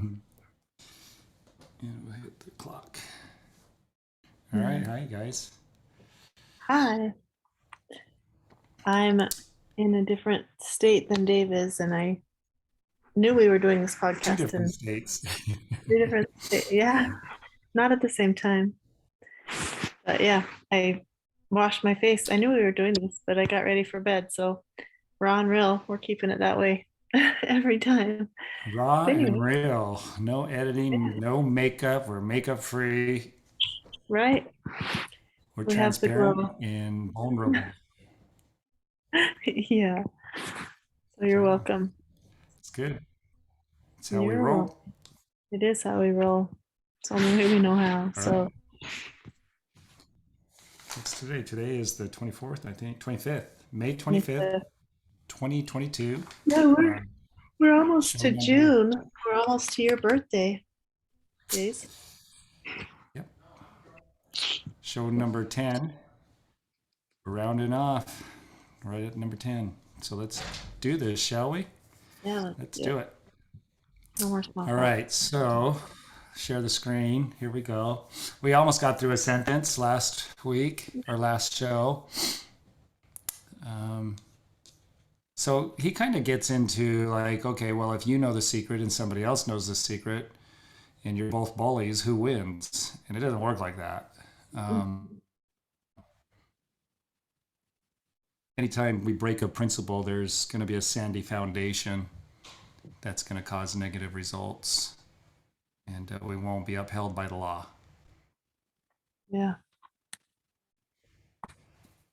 And we'll hit the clock. All right, hi guys. Hi. I'm in a different state than Dave is, and I knew we were doing this Two podcast different in states. two different states. Yeah, not at the same time. But yeah, I washed my face. I knew we were doing this, but I got ready for bed. So raw and real, we're keeping it that way every time. Raw But and anyway, real. No editing, yeah, no makeup. We're makeup free. right? We're We have the transparent glow. and vulnerable. Yeah. So you're Yeah, welcome. it's good. It's how we You're welcome. roll. It is how we roll. It's the only way we know how. All right. So What's today? Today is the 24th, I think. 25th. May 25th, 25th. 2022. Yeah, we're almost Show to number. June. We're almost to your birthday days. Yep. Show number 10. We're rounding off right at number 10. So let's do this, shall we? Yeah, let's Let's do do it. it. No more small All talk. right, so share the screen. Here we go. We almost got through a sentence last week or last show. Um, so he kind of gets into like, okay, well, if you know the secret and somebody else knows the secret and you're both bullies, who wins? And it doesn't work like that. Anytime we break a principle, there's going to be a sandy foundation that's going to cause negative results, and we won't be upheld by the law. Yeah.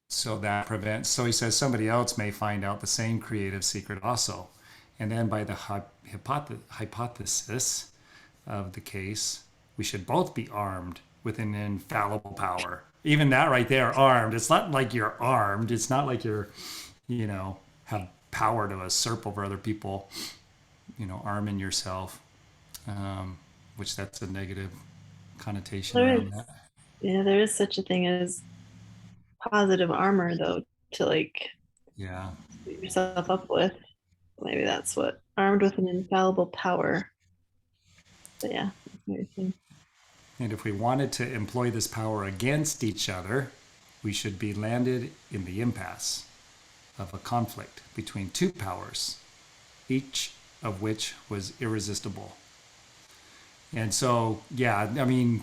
So that prevents, so he says somebody else may find out the same creative secret also. And then by the hypothesis of the case, we should both be armed with an infallible power. Even that right there, armed. It's not like you're armed. It's not like you're, have power to usurp over other people, arming yourself, which that's a negative connotation There around is, that. yeah, there is such a thing as positive armor though to like Yeah. beat yourself up with. Maybe that's what armed with an infallible power. But yeah, that's amazing. And if we wanted to employ this power against each other, we should be landed in the impasse of a conflict between two powers, each of which was irresistible. And so, yeah, I mean,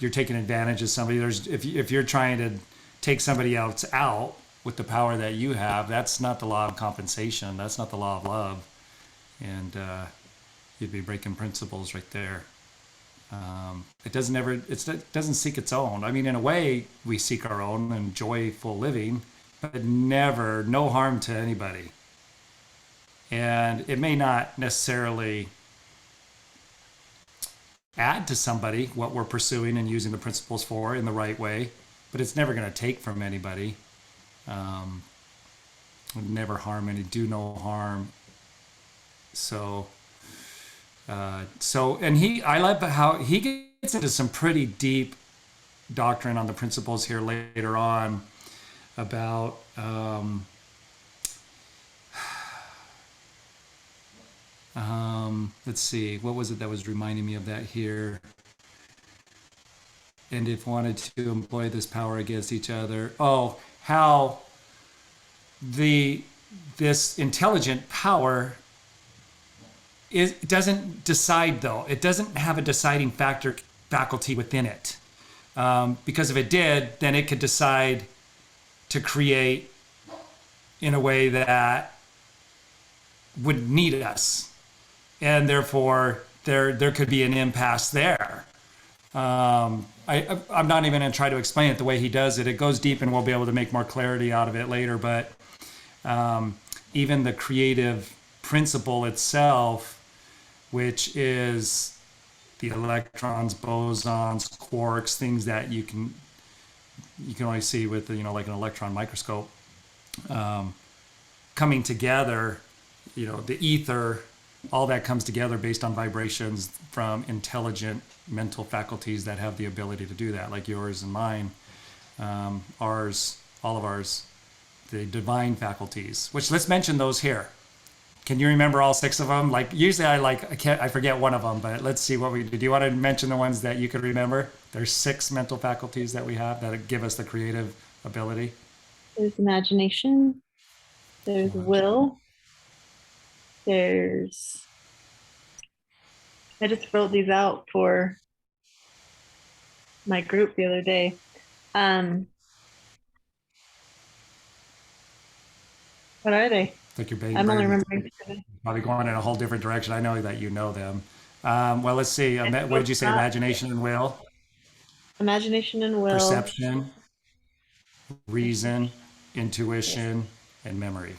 you're taking advantage of somebody. If you're trying to take somebody else out with the power that you have, that's not the law of compensation. That's not the law of love, and you'd be breaking principles right there. It doesn't seek its own. I mean, in a way, we seek our own and joyful living, but never, no harm to anybody. And it may not necessarily add to somebody what we're pursuing and using the principles for in the right way, but it's never going to take from anybody. Would never harm any, do no harm. So, I love how he gets into some pretty deep doctrine on the principles here later on about let's see, what was it that was reminding me of that here? And if wanted to employ this power against each other, how this intelligent power it doesn't decide though. It doesn't have a deciding faculty within it. Because if it did, then it could decide to create in a way that would need us, and therefore there could be an impasse there. I'm not even going to try to explain it the way he does it. It goes deep, and we'll be able to make more clarity out of it later. But even the creative principle itself, which is the electrons, bosons, quarks, things that you can only see with like an electron microscope, coming together, the ether, all that comes together based on vibrations from intelligent mental faculties that have the ability to do that, like yours and mine, ours, all of ours, the divine faculties, which let's mention those here. Can you remember all six of them? Like usually I can't I forget one of them, but let's see what we do. Do you want to mention the ones that you could remember? There's six mental faculties that we have that give us the creative ability. There's imagination, there's will, there's, I just wrote these out for my group the other day. Um, what are they? Like your I'm only brain remembering probably going in a whole different direction. I know that you know them. Well, let's see. What did you say? Imagination and will, imagination and will. perception, reason, intuition, and memory.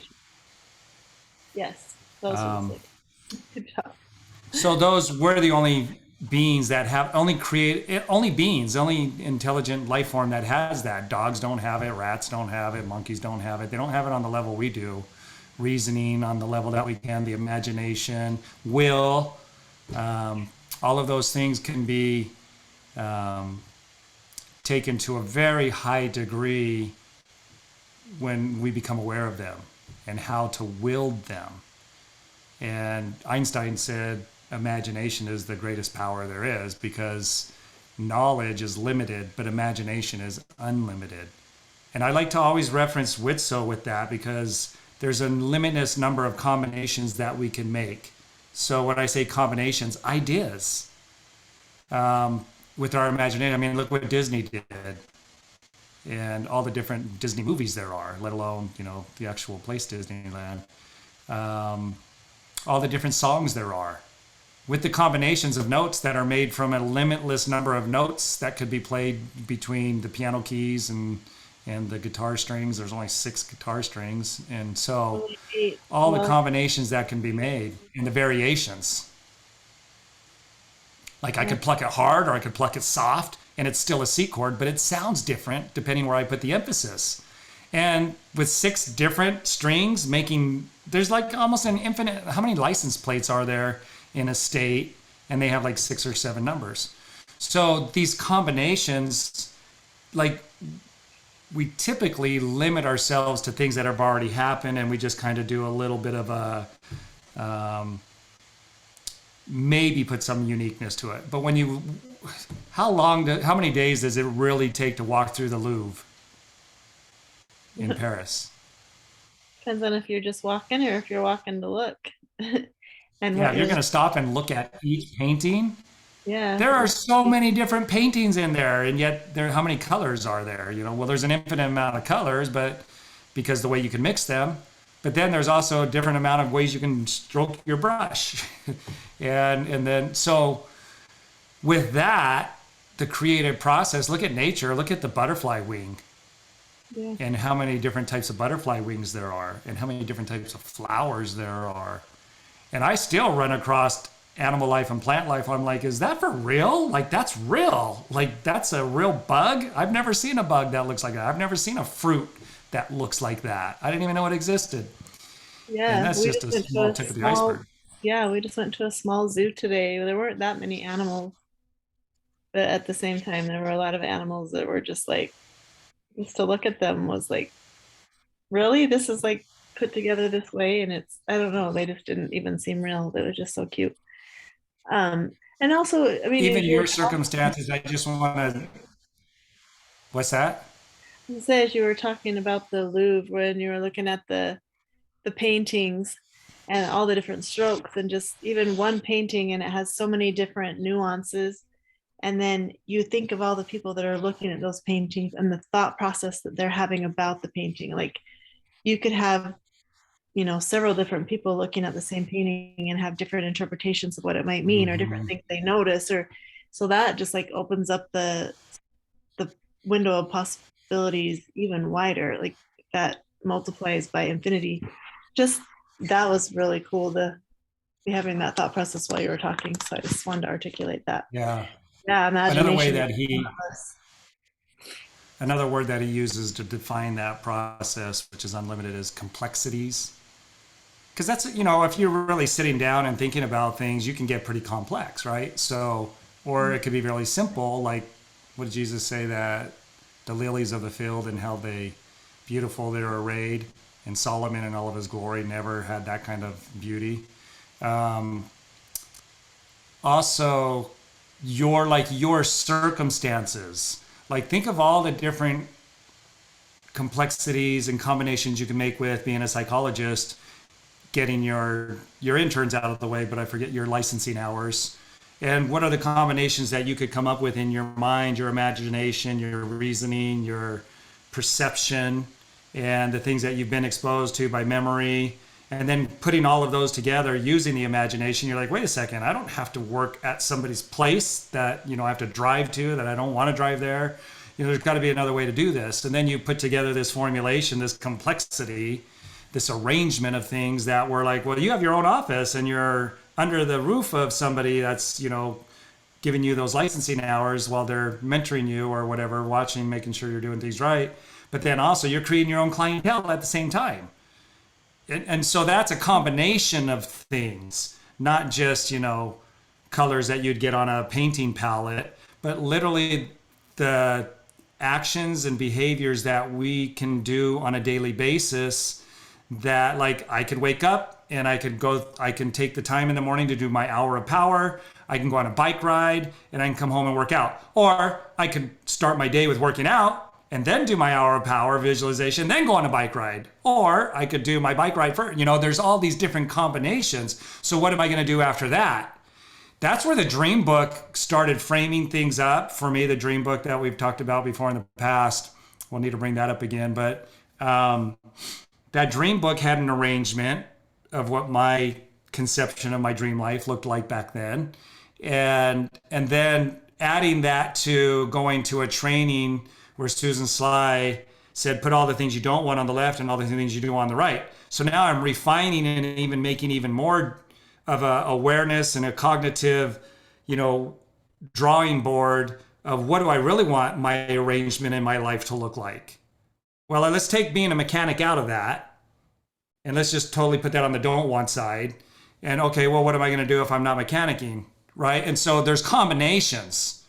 Yes, those are the six. Good job. So those were the only beings that have only beings, only intelligent life form that has that. Dogs don't have it, rats don't have it, monkeys don't have it. They don't have it on the level we do. Reasoning on the level that we can, the imagination, will, all of those things can be taken to a very high degree when we become aware of them and how to wield them. And Einstein said imagination is the greatest power there is because knowledge is limited, but imagination is unlimited. And I like to always reference Witzel with that because there's a limitless number of combinations that we can make. So when I say combinations, ideas with our imagination. I mean, look what Disney did and all the different Disney movies there are, let alone, the actual place Disneyland. All the different songs there are with the combinations of notes that are made from a limitless number of notes that could be played between the piano keys and the guitar strings. There's only six guitar strings. And so all the combinations that can be made and the variations. Like I could pluck it hard or I could pluck it soft and it's still a C chord, but it sounds different depending where I put the emphasis. And with six different strings there's like almost an infinite, how many license plates are there in a state? And they have like 6 or 7 numbers. So these combinations, like we typically limit ourselves to things that have already happened and we just kind of do a little bit of a, maybe put some uniqueness to it. But how many days does it really take to walk through the Louvre in Paris? Depends on if you're just walking or if you're walking to look. And Yeah, you're going to stop and look at each painting. Yeah. There are so many different paintings in there, and yet how many colors are there? Well, there's an infinite amount of colors, but because the way you can mix them. But then there's also a different amount of ways you can stroke your brush, and then so with that, the creative process. Look at nature. Look at the butterfly wing. Yeah. And how many different types of butterfly wings there are, and how many different types of flowers there are. And I still run across animal life and plant life. I'm like, is that for real? Like, that's real. Like, that's a real bug. I've never seen a bug that looks like that. I've never seen a fruit that looks like that. I didn't even know it existed. Yeah. And that's just a small tip of the iceberg. Yeah, we just went to a small zoo today. There weren't that many animals, but at the same time, there were a lot of animals that were just like, just to look at them was like, really? This is like put together this way? And I don't know, they just didn't even seem real. They were just so cute. And also, I mean, Even your circumstances, I just want to, what's that? As you were talking about the Louvre, when you were looking at the paintings and all the different strokes and just even one painting, and it has so many different nuances. And then you think of all the people that are looking at those paintings and the thought process that they're having about the painting. Like you could have, several different people looking at the same painting and have different interpretations of what it might mean or different things they notice, or so that just like opens up the window of possibilities even wider. Like that multiplies by infinity. Just that was really cool to be having that thought process while you were talking. So I just wanted to articulate that. Yeah. Yeah, imagination. Another word that he uses to define that process, which is unlimited, is complexities. Because that's, if you're really sitting down and thinking about things, you can get pretty complex, right? So, or it could be really simple, like what did Jesus say, that the lilies of the field and how beautiful they're arrayed, And Solomon in all of his glory never had that kind of beauty. Um, Also, your circumstances. Like, think of all the different complexities and combinations you can make with being a psychologist, getting your interns out of the way, but I forget your licensing hours. And what are the combinations that you could come up with in your mind, your imagination, your reasoning, your perception, and the things that you've been exposed to by memory, and then putting all of those together using the imagination. You're like, wait a second, I don't have to work at somebody's place that I have to drive to, that I don't want to drive there. There's got to be another way to do this. And then you put together this formulation, this complexity, this arrangement of things that were like, well, you have your own office and you're under the roof of somebody that's giving you those licensing hours while they're mentoring you or whatever, watching, making sure you're doing things right. But then also you're creating your own clientele at the same time. And so that's a combination of things, not just, colors that you'd get on a painting palette, but literally the actions and behaviors that we can do on a daily basis, that like I could wake up and I can take the time in the morning to do my hour of power. I can go on a bike ride and I can come home and work out. Or I could start my day with working out and then do my hour of power visualization, then go on a bike ride. Or I could do my bike ride first. There's all these different combinations. So what am I going to do after that? That's where the dream book started framing things up for me. The dream book that we've talked about before in the past. We'll need to bring that up again. But that dream book had an arrangement of what my conception of my dream life looked like back then. And then adding that to going to a training where Susan Sly said, put all the things you don't want on the left and all the things you do on the right. So now I'm refining and even making even more of a awareness and a cognitive, drawing board of what do I really want my arrangement in my life to look like. Well, let's take being a mechanic out of that and let's just totally put that on the don't want side. And okay, well, what am I going to do if I'm not mechanicking, right? And so there's combinations.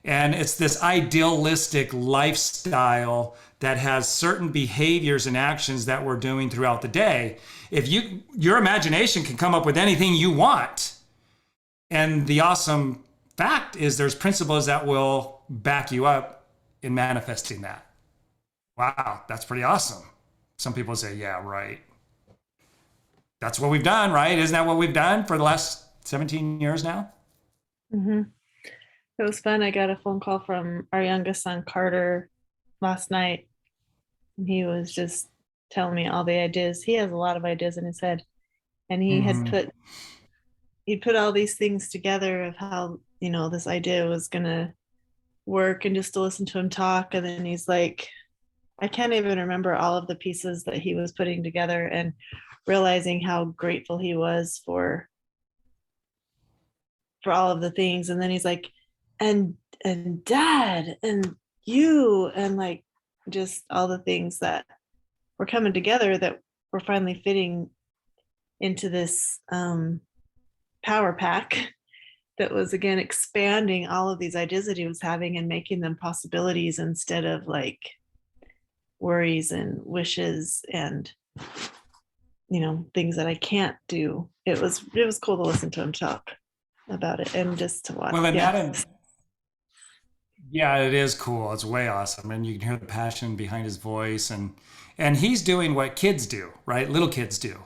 And it's this idealistic lifestyle that has certain behaviors and actions that we're doing throughout the day. If your imagination can come up with anything you want. And the awesome fact is there's principles that will back you up in manifesting that. Wow, that's pretty awesome. Some people say, yeah, right. That's what we've done, right? Isn't that what we've done for the last 17 years now? Mm-hmm. It was fun. I got a phone call from our youngest son, Carter, last night. And he was just telling me all the ideas. He has a lot of ideas in his head. And he put all these things together of how, this idea was going to work, and just to listen to him talk. And then he's like, I can't even remember all of the pieces that he was putting together, and realizing how grateful he was for all of the things. And then he's like, and dad and you, and like just all the things that were coming together that were finally fitting into this power pack that was again expanding all of these ideas that he was having and making them possibilities instead of like worries and wishes and things that I can't do. It was cool to listen to him talk about it and just to watch. Well, and yeah, it is cool. It's way awesome, and you can hear the passion behind his voice, and he's doing what kids do, right? Little kids do.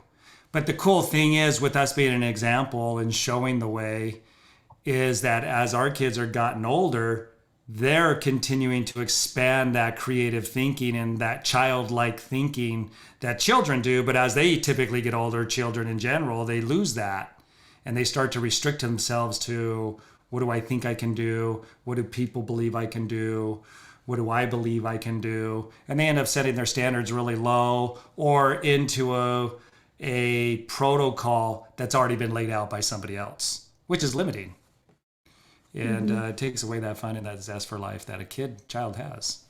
But the cool thing is, with us being an example and showing the way, is that as our kids are gotten older, they're continuing to expand that creative thinking and that childlike thinking that children do. But as they typically get older, children in general, they lose that, and they start to restrict themselves to, what do I think I can do? What do people believe I can do? What do I believe I can do? And they end up setting their standards really low or into a protocol that's already been laid out by somebody else, which is limiting. And it takes away that fun and that zest for life that a child has.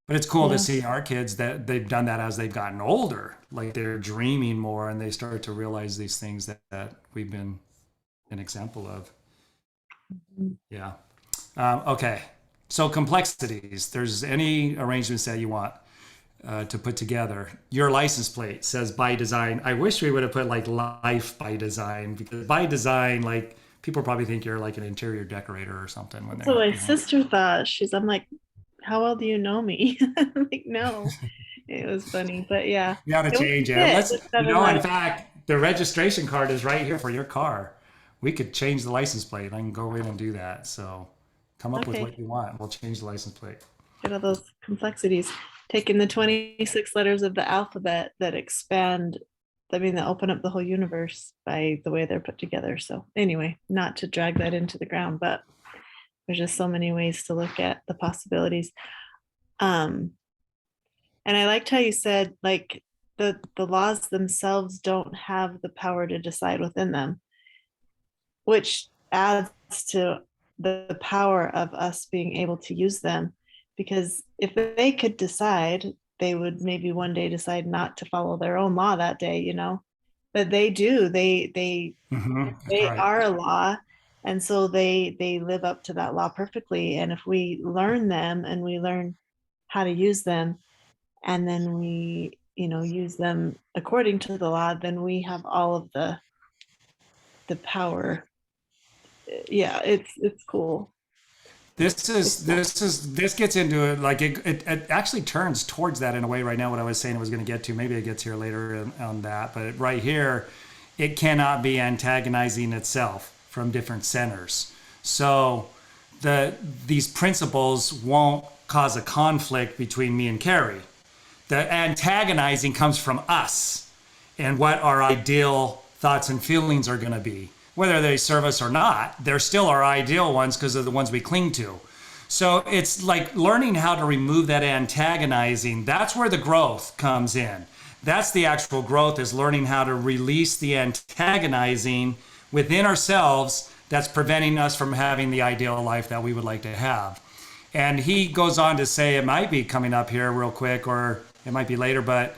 But it's cool to see our kids that they've done that as they've gotten older. Like they're dreaming more and they start to realize these things that we've been an example of. Yeah. Okay. So complexities. There's any arrangements that you want. to put together. Your license plate says by design. I wish we would have put like life by design, because by design, like people probably think you're like an interior decorator or something when So they're, my you know. sister thought I'm like, how well do you know me? I'm like, no. It was funny, but yeah, You got to it was change a it. fit Let's, with you seven know, in letters. fact, the registration card is right here for your car. We could change the license plate. I can go in and do that. So come up with Okay, what you want. We'll change the license plate. get all those complexities. Taking the 26 letters of the alphabet that expand, I mean, that open up the whole universe by the way they're put together. So anyway, not to drag that into the ground, but there's just so many ways to look at the possibilities. Um, and I liked how you said like the laws themselves don't have the power to decide within them, which adds to the power of us being able to use them. Because if they could decide, they would maybe one day decide not to follow their own law that day, you know. But they do. That's They right. are a law, and so they live up to that law perfectly. And if we learn them and we learn how to use them, and then we, you know, use them according to the law, then we have all of the power. Yeah, it's cool. It's cool. This gets into it, like it actually turns towards that in a way right now. What I was saying I was going to get to, maybe it gets here later on that, but right here, it cannot be antagonizing itself from different centers. So these principles won't cause a conflict between me and Carrie. The antagonizing comes from us and what our ideal thoughts and feelings are going to be. Whether they serve us or not, they're still our ideal ones because they're the ones we cling to. So it's like learning how to remove that antagonizing. That's where the growth comes in. That's the actual growth, is learning how to release the antagonizing within ourselves that's preventing us from having the ideal life that we would like to have. And he goes on to say, it might be coming up here real quick, or it might be later, but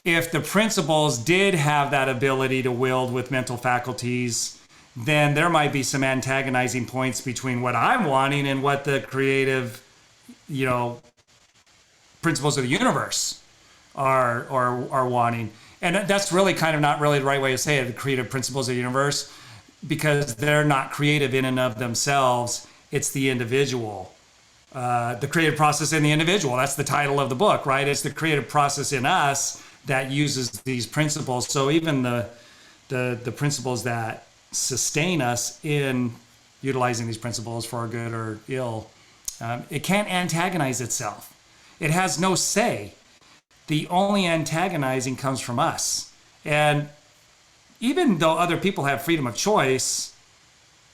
if the principles did have that ability to wield with mental faculties, then there might be some antagonizing points between what I'm wanting and what the creative, you know, principles of the universe are wanting. And that's really kind of not really the right way to say it, the creative principles of the universe, because they're not creative in and of themselves. It's the individual. The creative process in the individual. That's the title of the book, right? It's the creative process in us that uses these principles. So even the principles that sustain us in utilizing these principles for good or ill, it can't antagonize itself. It has no say. The only antagonizing comes from us. And even though other people have freedom of choice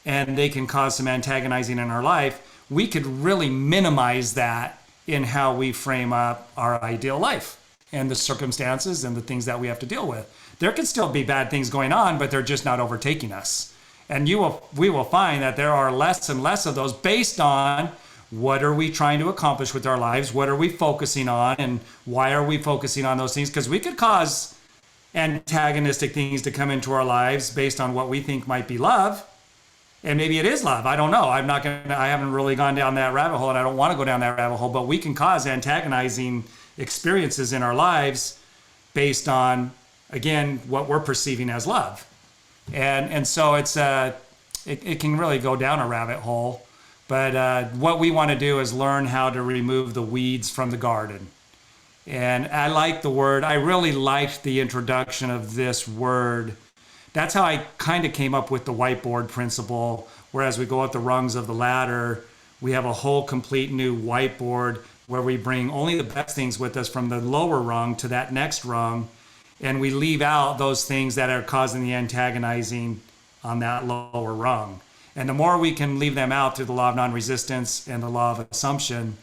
and they can cause some antagonizing in our life, we could really minimize that in how we frame up our ideal life and the circumstances and the things that we have to deal with. There can still be bad things going on, but they're just not overtaking us. And we will find that there are less and less of those based on what are we trying to accomplish with our lives? What are we focusing on? And why are we focusing on those things? Because we could cause antagonistic things to come into our lives based on what we think might be love. And maybe it is love. I don't know. I haven't really gone down that rabbit hole, and I don't want to go down that rabbit hole, but we can cause antagonizing experiences in our lives based on, again, what we're perceiving as love. And so it can really go down a rabbit hole. But what we want to do is learn how to remove the weeds from the garden. And I like the word. I really liked the introduction of this word. That's how I kind of came up with the whiteboard principle. Whereas we go up the rungs of the ladder, we have a whole complete new whiteboard where we bring only the best things with us from the lower rung to that next rung. And we leave out those things that are causing the antagonizing on that lower rung. And the more we can leave them out through the law of non-resistance and the law of assumption,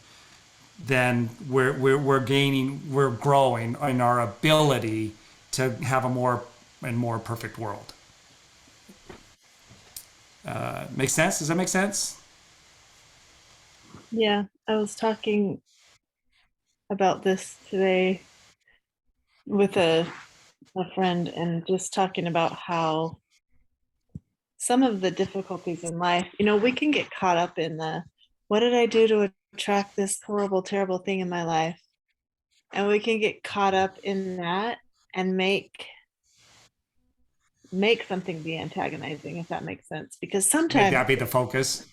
then we're gaining, we're growing in our ability to have a more and more perfect world. Makes sense? Does that make sense? Yeah, I was talking about this today with a friend and just talking about how some of the difficulties in life, you know, we can get caught up in the what did I do to attract this horrible, terrible thing in my life? And we can get caught up in that and make something be antagonizing, if that makes sense. Because Make sometimes, that be the focus.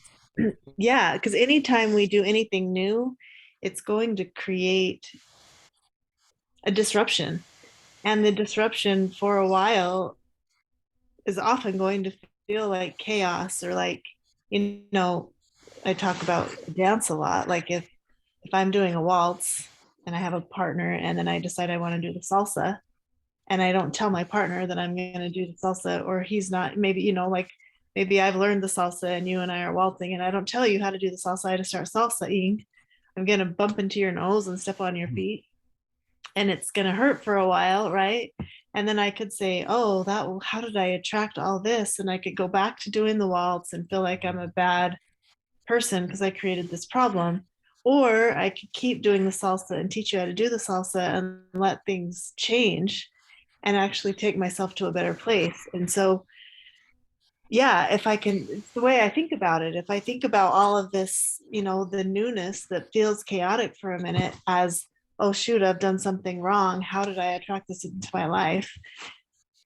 yeah, because anytime we do anything new, it's going to create a disruption. And the disruption for a while is often going to feel like chaos or like, you know, I talk about dance a lot. Like if I'm doing a waltz and I have a partner and then I decide I want to do the salsa, and I don't tell my partner that I'm going to do the salsa, or he's not, maybe, like maybe I've learned the salsa and you and I are waltzing and I don't tell you how to do the salsa, I just start salsaing. I'm going to bump into your nose and step on your feet, and it's going to hurt for a while, right? And then I could say, oh, how did I attract all this? And I could go back to doing the waltz and feel like I'm a bad person because I created this problem. Or I could keep doing the salsa and teach you how to do the salsa and let things change and actually take myself to a better place. And so, yeah, if I can, it's the way I think about it. If I think about all of this, the newness that feels chaotic for a minute as, oh, shoot, I've done something wrong. How did I attract this into my life?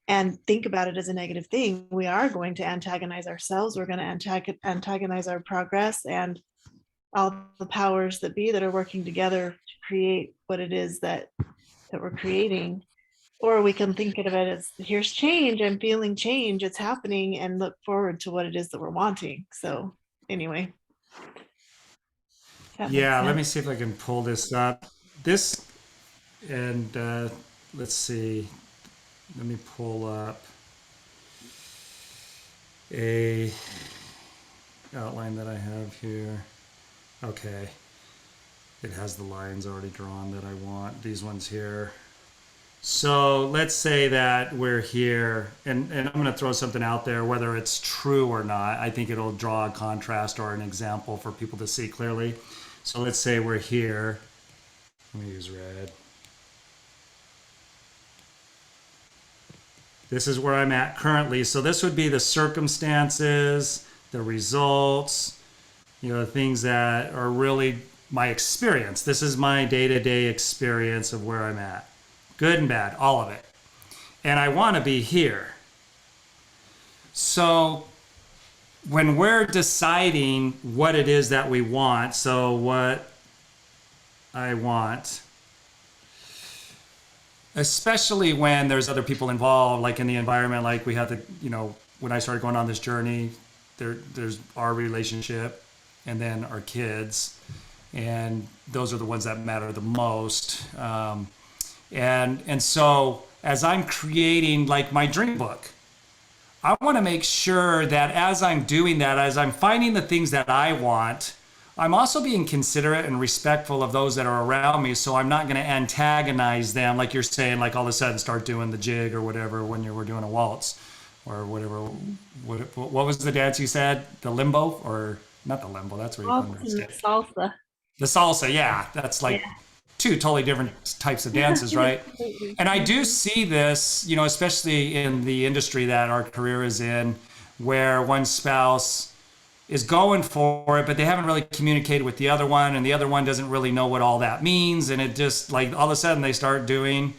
And think about it as a negative thing. We are going to antagonize ourselves. We're going to antagonize our progress and all the powers that be that are working together to create what it is that we're creating. Or we can think of it as, here's change, I'm feeling change, it's happening, and look forward to what it is that we're wanting. So anyway, that makes Yeah, let me sense. see if I can pull this up. This, and let's see, let me pull up a outline that I have here. Okay, it has the lines already drawn that I want, these ones here. So let's say that we're here, and I'm going to throw something out there, whether it's true or not. I think it'll draw a contrast or an example for people to see clearly. So let's say we're here. Let me use red. This is where I'm at currently. So this would be the circumstances, the results, things that are really my experience. This is my day-to-day experience of where I'm at. Good and bad, all of it. And I want to be here. So when we're deciding what it is that we want, so what I want, especially when there's other people involved, like in the environment, like we have to, when I started going on this journey, there's our relationship and then our kids. And those are the ones that matter the most. And so as I'm creating like my dream book, I want to make sure that as I'm doing that, as I'm finding the things that I want, I'm also being considerate and respectful of those that are around me. So I'm not going to antagonize them, like you're saying, like all of a sudden start doing the jig or whatever when you were doing a waltz or whatever. What was the dance you said? The limbo, or not the limbo? That's where you come to Awesome stay. salsa. The salsa, yeah, that's like Yeah. two totally different types of dances, right? Absolutely. And I do Mhm. see this, especially in the industry that our career is in, where one spouse is going for it, but they haven't really communicated with the other one, and the other one doesn't really know what all that means. And it just like all of a sudden they start doing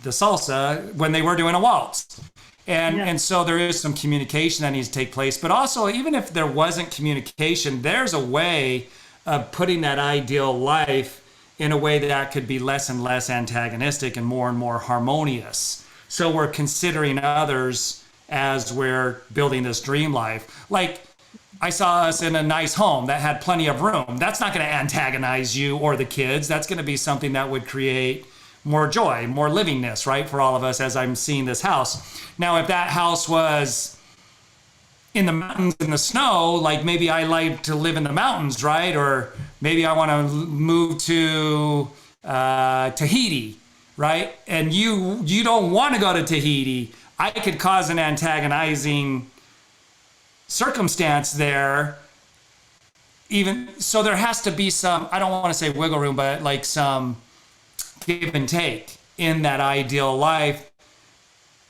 the salsa when they were doing a waltz. And, Yeah. and so there is some communication that needs to take place. But also, even if there wasn't communication, there's a way of putting that ideal life in a way that could be less and less antagonistic and more harmonious. So we're considering others as we're building this dream life. Like I saw us in a nice home that had plenty of room. That's not going to antagonize you or the kids. That's going to be something that would create more joy, more livingness, right, for all of us as I'm seeing this house. Now, if that house was in the mountains in the snow, like maybe I like to live in the mountains, right? Or maybe I want to move to Tahiti, right? And you don't want to go to Tahiti. I could cause an antagonizing circumstance there. Even so, there has to be some, I don't want to say wiggle room, but like some give and take in that ideal life,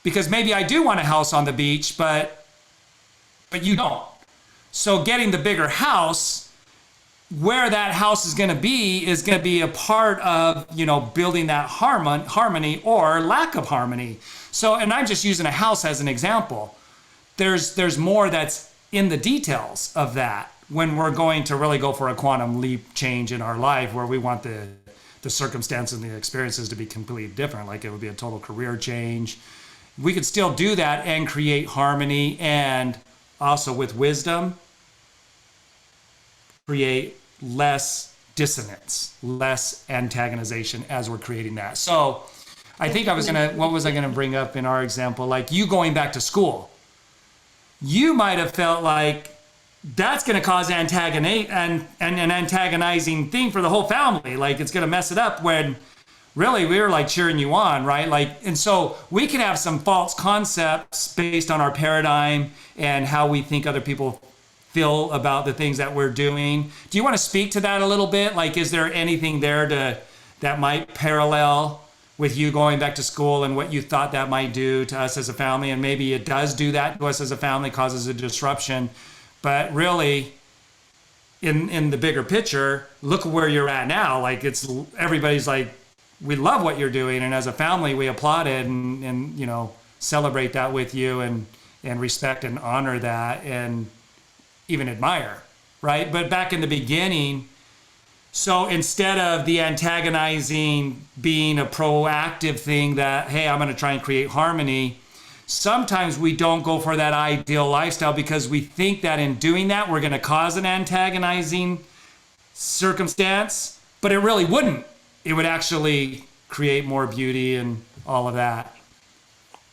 because maybe I do want a house on the beach, but you don't. So getting the bigger house, where that house is going to be a part of, building that harmony or lack of harmony. So, and I'm just using a house as an example. There's more that's in the details of that when we're going to really go for a quantum leap change in our life, where we want the circumstances and the experiences to be completely different. Like it would be a total career change. We could still do that and create harmony, and also with wisdom create less dissonance, less antagonization as we're creating that. So I think what was I gonna bring up in our example? Like you going back to school, you might have felt like that's gonna cause an antagonizing thing for the whole family. Like it's gonna mess it up, when really we were like cheering you on, right? Like, and so we can have some false concepts based on our paradigm and how we think other people feel about the things that we're doing. Do you want to speak to that a little bit? Like, is there anything there that might parallel with you going back to school and what you thought that might do to us as a family? And maybe it does do that to us as a family, causes a disruption. But really, in the bigger picture, look where you're at now. Like everybody's like, we love what you're doing, and as a family, we applaud it and celebrate that with you, and respect and honor that, and even admire, right? But back in the beginning, so instead of the antagonizing being a proactive thing that, hey, I'm going to try and create harmony, sometimes we don't go for that ideal lifestyle because we think that in doing that, we're going to cause an antagonizing circumstance, but it really wouldn't. It would actually create more beauty and all of that.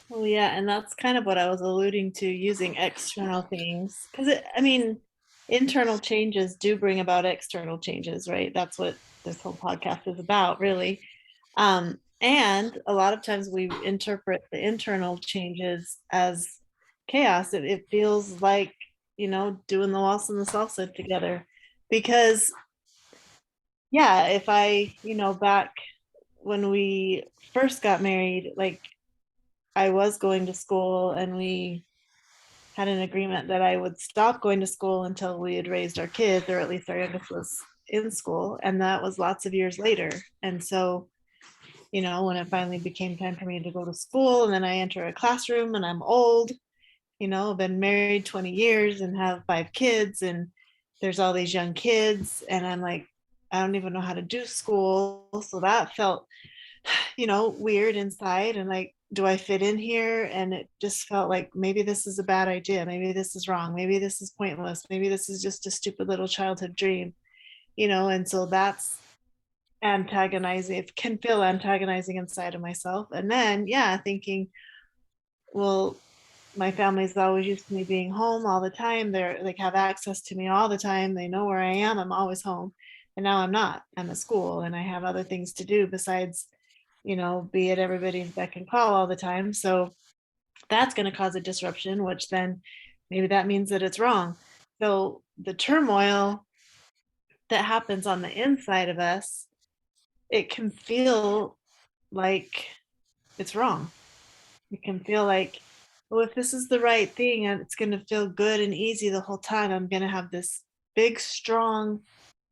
Well, yeah, and that's kind of what I was alluding to, using external things. Because, internal changes do bring about external changes, right? That's what this whole podcast is about, really. And a lot of times we interpret the internal changes as chaos. It feels like, doing the waltz and the salsa together. Because, yeah, if back when we first got married, like, I was going to school, and we had an agreement that I would stop going to school until we had raised our kids, or at least our youngest was in school. And that was lots of years later. And so, when it finally became time for me to go to school, and then I enter a classroom and I'm old, I've been married 20 years and have 5 kids, and there's all these young kids, and I'm like, I don't even know how to do school. So that felt, weird inside, and like, do I fit in here? And it just felt like, maybe this is a bad idea. Maybe this is wrong. Maybe this is pointless. Maybe this is just a stupid little childhood dream, and so that's antagonizing. It can feel antagonizing inside of myself. And then, yeah, thinking, well, my family's always used to me being home all the time. They're like, have access to me all the time. They know where I am. I'm always home. And now I'm not. I'm at school, and I have other things to do besides, be at everybody's beck and call all the time. So that's going to cause a disruption, which then maybe that means that it's wrong. So the turmoil that happens on the inside of us, it can feel like it's wrong. It can feel like, well, if this is the right thing and it's going to feel good and easy the whole time, I'm going to have this big, strong,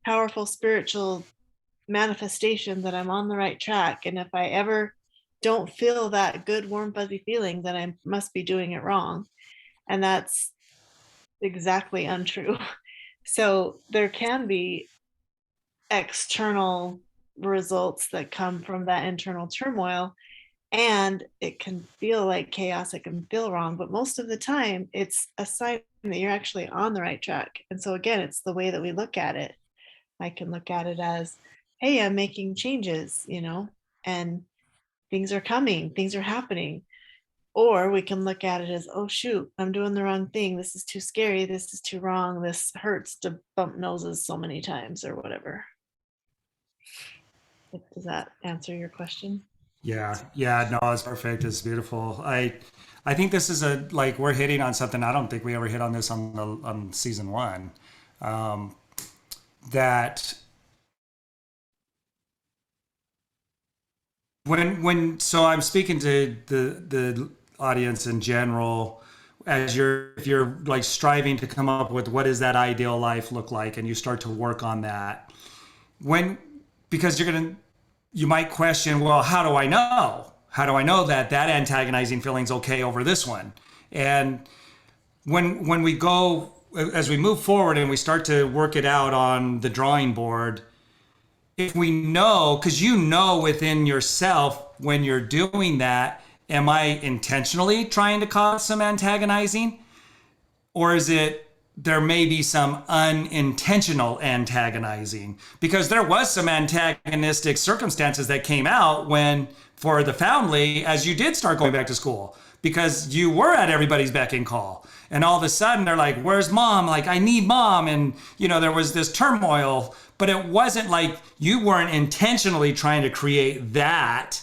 powerful spiritual manifestation that I'm on the right track. And if I ever don't feel that good, warm, fuzzy feeling, then I must be doing it wrong. And that's exactly untrue. So there can be external results that come from that internal turmoil, and it can feel like chaos. It can feel wrong, but most of the time it's a sign that you're actually on the right track. And so again, it's the way that we look at it. I can look at it as, hey, I'm making changes, and things are coming, things are happening. Or we can look at it as, oh, shoot, I'm doing the wrong thing. This is too scary. This is too wrong. This hurts to bump noses so many times, or whatever. Does that answer your question? Yeah, no, it's perfect. It's beautiful. I think this is like we're hitting on something. I don't think we ever hit on this on season 1. That so I'm speaking to the audience in general, if you're like striving to come up with what does that ideal life look like, and you start to work on that, when because you might question, well, how do I know? How do I know that that antagonizing feeling's okay over this one? And when we go as we move forward and we start to work it out on the drawing board, if we know, because you know within yourself when you're doing that, am I intentionally trying to cause some antagonizing? Or is it there may be some unintentional antagonizing? Because there was some antagonistic circumstances that came out when, for the family, as you did start going back to school, because you were at everybody's beck and call. And all of a sudden they're like, where's mom? Like, I need mom. And, there was this turmoil, but it wasn't like you weren't intentionally trying to create that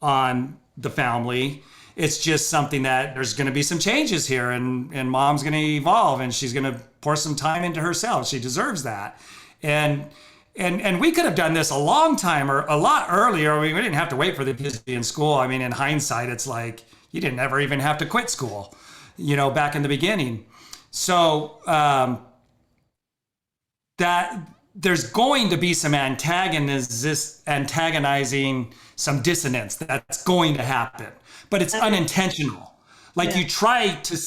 on the family. It's just something that there's going to be some changes here, and mom's going to evolve, and she's going to pour some time into herself. She deserves that. And we could have done this a long time or a lot earlier. I mean, we didn't have to wait for the kids to be in school. I mean, in hindsight, it's like you didn't ever even have to quit school, back in the beginning. So that there's going to be some antagonizing, some dissonance that's going to happen, but it's unintentional. Like you try to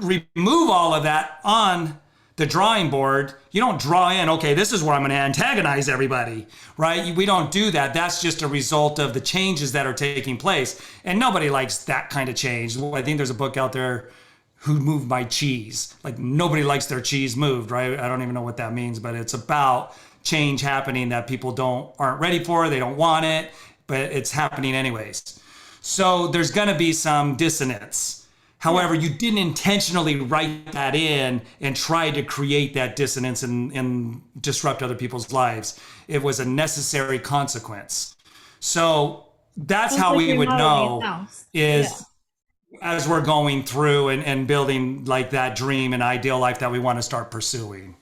remove all of that on the drawing board. You don't draw in, okay, this is where I'm going to antagonize everybody, right? We don't do that. That's just a result of the changes that are taking place. And nobody likes that kind of change. I think there's a book out there, Who Moved My Cheese? Like nobody likes their cheese moved, right? I don't even know what that means, but it's about change happening that people aren't ready for. They don't want it, but it's happening anyways. So there's going to be some dissonance. However, you didn't intentionally write that in and try to create that dissonance and disrupt other people's lives. It was a necessary consequence. So that's how we would know is as we're going through and building like that dream and ideal life that we want to start pursuing.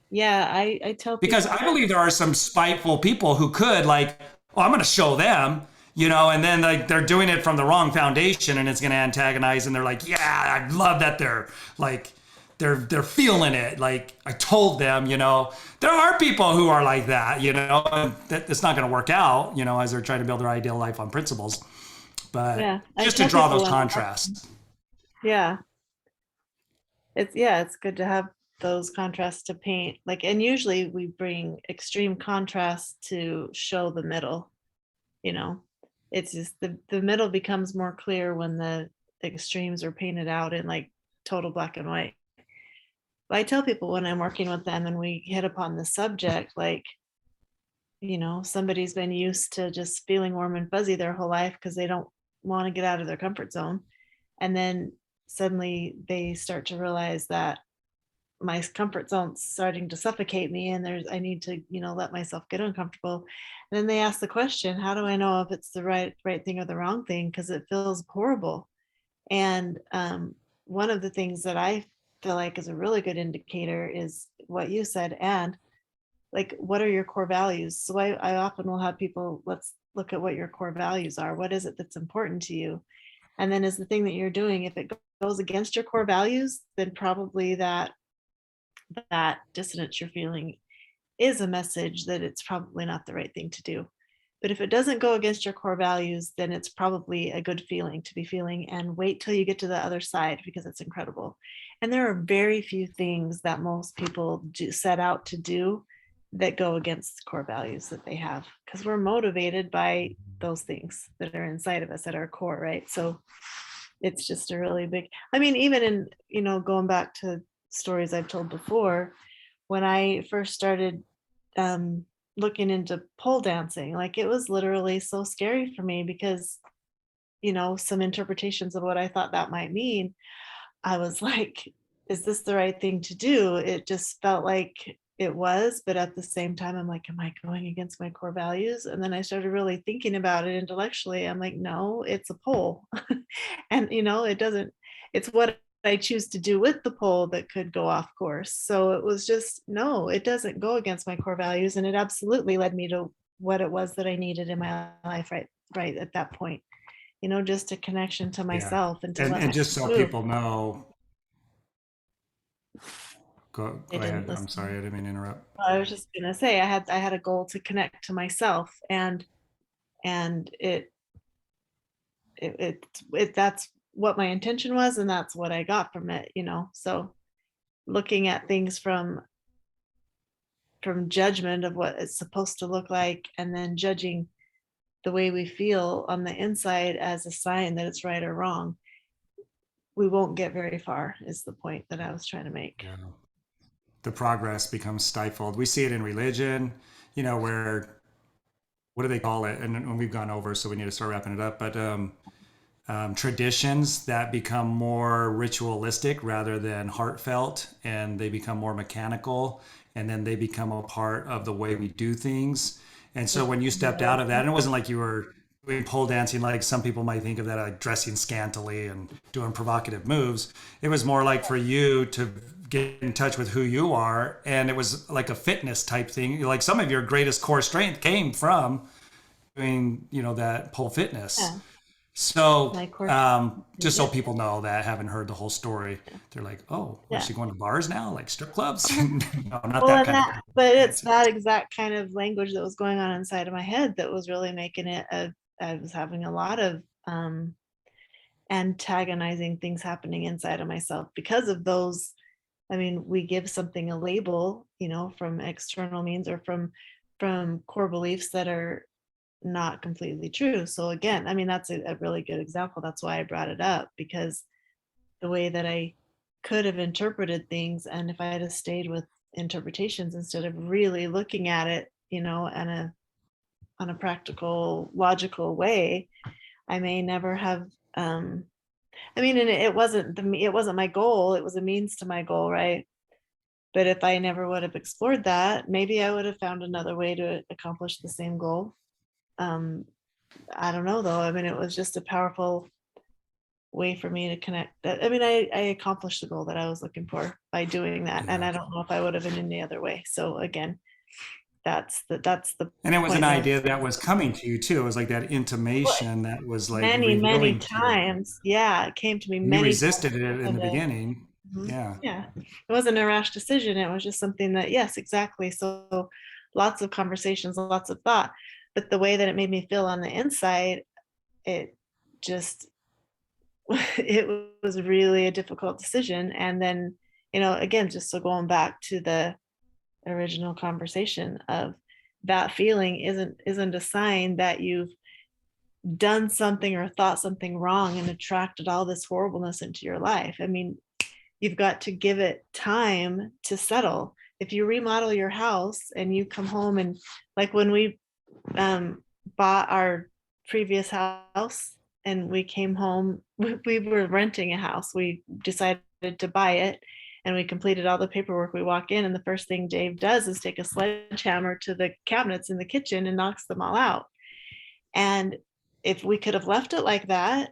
Yeah, I tell people, Because I believe there are some spiteful people who could like, oh, I'm going to show them, and then like they're doing it from the wrong foundation and it's going to antagonize. And they're like, yeah, I love that they're like, they're feeling it. Like I told them, there are people who are like that, and that it's not going to work out, as they're trying to build their ideal life on principles. But just to draw those contrasts. Yeah. It's good to have those contrasts to paint. Like, and usually we bring extreme contrast to show the middle, It's just the middle becomes more clear when the extremes are painted out in like total black and white. But I tell people when I'm working with them and we hit upon the subject, like, somebody's been used to just feeling warm and fuzzy their whole life because they don't want to get out of their comfort zone. And then suddenly they start to realize that my comfort zone's starting to suffocate me and I need to, let myself get uncomfortable. And then they ask the question, how do I know if it's the right thing or the wrong thing? Because it feels horrible. And one of the things that I feel like is a really good indicator is what you said. And like, what are your core values? So I often will have people, let's look at what your core values are. What is it that's important to you? And then is the thing that you're doing, if it goes against your core values, then probably that dissonance you're feeling is a message that it's probably not the right thing to do. But if it doesn't go against your core values, then it's probably a good feeling to be feeling, and wait till you get to the other side because it's incredible. And there are very few things that most people set out to do that go against the core values that they have, because we're motivated by those things that are inside of us at our core, right? So it's just a really big, even in, going back to stories I've told before, when I first started looking into pole dancing, like it was literally so scary for me because, some interpretations of what I thought that might mean, I was like, is this the right thing to do? It just felt like it was, but at the same time, I'm like, am I going against my core values? And then I started really thinking about it intellectually. I'm like, no, it's a pole. And, it doesn't, it's what I choose to do with the pole that could go off course. So it was just, no, it doesn't go against my core values. And it absolutely led me to what it was that I needed in my life right at that point. just a connection to Yeah. myself and to let And myself just so move. people know, I go didn't ahead. I'm sorry, listen. I didn't mean to interrupt. I was just gonna say I had a goal to connect to myself, and that's what my intention was, and that's what I got from it. So looking at things from judgment of what it's supposed to look like, and then judging the way we feel on the inside as a sign that it's right or wrong, we won't get very far, is the point that I was trying to make. Yeah. The progress becomes stifled. We see it in religion, where what do they call it? And we've gone over, so we need to start wrapping it up. But traditions that become more ritualistic rather than heartfelt, and they become more mechanical, and then they become a part of the way we do things. And so when you stepped out of that, and it wasn't like you were doing pole dancing like some people might think of that, like dressing scantily and doing provocative moves. It was more like for you to get in touch with who you are, and it was like a fitness type thing. Like some of your greatest core strength came from doing, that pole fitness. Yeah, So, my course. just so Yeah, people know that haven't heard the whole story, they're like, "Oh, what, is yeah. she going to bars now, like strip clubs?" Uh-huh. No, not Well, that and kind of but it's dancing. that exact kind of language that was going on inside of my head that was really making it I was having a lot of antagonizing things happening inside of myself because of those. I mean, we give something a label, from external means or from core beliefs that are not completely true. So again, I mean, that's a really good example. That's why I brought it up, because the way that I could have interpreted things, and if I had stayed with interpretations instead of really looking at it, on a practical, logical way, I may never have. I mean, and it wasn't my goal. It was a means to my goal, right? But if I never would have explored that, maybe I would have found another way to accomplish the same goal. Um, I don't know though. I mean, it was just a powerful way for me to connect. I mean, I accomplished the goal that I was looking for by doing that, and Yeah, I don't know if I would have in any other way. So again, that's the and it was an point that I was idea that was coming to you too. It was like that intimation that was like many revealing to you. times. Yeah, it came to me And you many resisted times. it in the beginning. Mhm. Yeah, Yeah, it wasn't a rash decision. It was just something that, yes, exactly. So lots of conversations, lots of thought, but the way that it made me feel on the inside, it just it was really a difficult decision. And then, again, just so going back to the original conversation of that feeling isn't a sign that you've done something or thought something wrong and attracted all this horribleness into your life. I mean, you've got to give it time to settle. If you remodel your house and you come home, and like when we um, bought our previous house and we came home, we were renting a house. We decided to buy it and we completed all the paperwork. We walk in, and the first thing Dave does is take a sledgehammer to the cabinets in the kitchen and knocks them all out. And if we could have left it like that,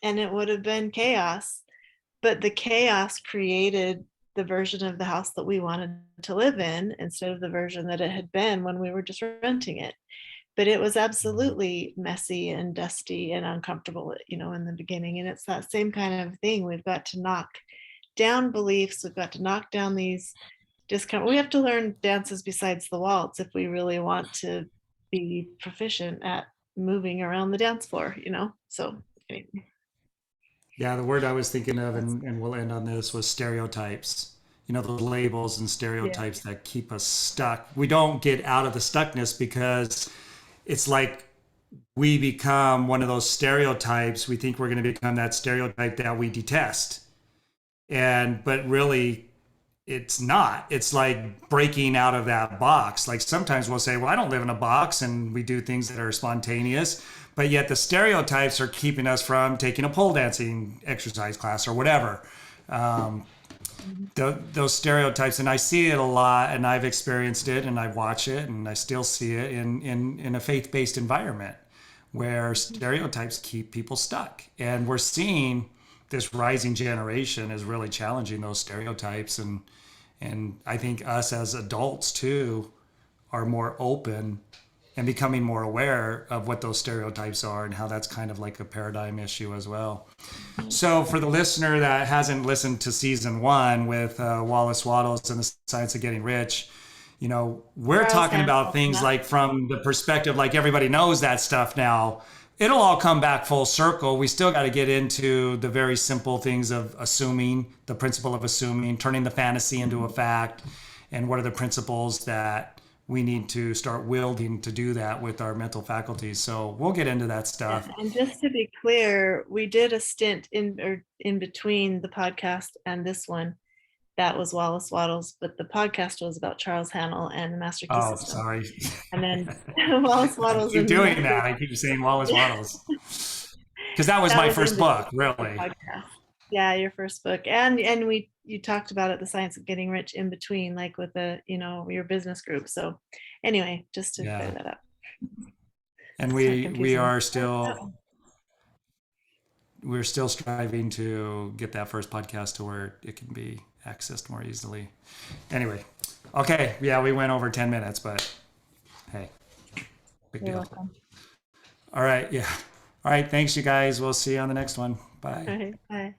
and it would have been chaos, but the chaos created the version of the house that we wanted to live in instead of the version that it had been when we were just renting it. But it was absolutely messy and dusty and uncomfortable, in the beginning. And it's that same kind of thing. We've got to knock down beliefs. We've got to knock down these we have to learn dances besides the waltz if we really want to be proficient at moving around the dance floor. So anyway, yeah. The word I was thinking of, that's and we'll end on this, was stereotypes. Those labels and yeah. stereotypes that keep us stuck. We don't get out of the stuckness because it's like we become one of those stereotypes. We think we're going to become that stereotype that we detest. But really, it's not. It's like breaking out of that box. Like sometimes we'll say, well, I don't live in a box, and we do things that are spontaneous, but yet the stereotypes are keeping us from taking a pole dancing exercise class or whatever. Um, Mhm. those stereotypes, and I see it a lot, and I've experienced it, and I watch it, and I still see it in a faith-based environment where stereotypes keep people stuck. And we're seeing this rising generation is really challenging those stereotypes. And I think us as adults too are more open and becoming more aware of what those stereotypes are and how that's kind of like a paradigm issue as well. So for the listener that hasn't listened to season 1 with Wallace Wattles and the Science of Getting Rich, we're Charles talking about Hansel, things yeah. like from the perspective, like everybody knows that stuff now. It'll all come back full circle. We still got to get into the very simple things of assuming, the principle of assuming, turning the fantasy into a fact, and what are the principles that we need to start wielding to do that with our mental faculties. So we'll get into that stuff. And just to be clear, we did a stint in between the podcast and this one. That was Wallace Wattles, but the podcast was about Charles Hammel and the Master Key Oh, System. sorry. And then Wallace I Wattles keep and doing that. I keep saying Wallace Wattles. Because that was my first book, really. Podcast. Yeah, your first book. And you talked about it, the Science of Getting Rich, in between, like with the, your business group. So anyway, just to clear that up. And we are still we're still striving to get that first podcast to where it can be accessed more easily. Anyway, okay, yeah, we went over 10 minutes, but hey, big You're deal. welcome. All right, yeah. All right, thanks you guys. We'll see you on the next one. Bye. All right, bye.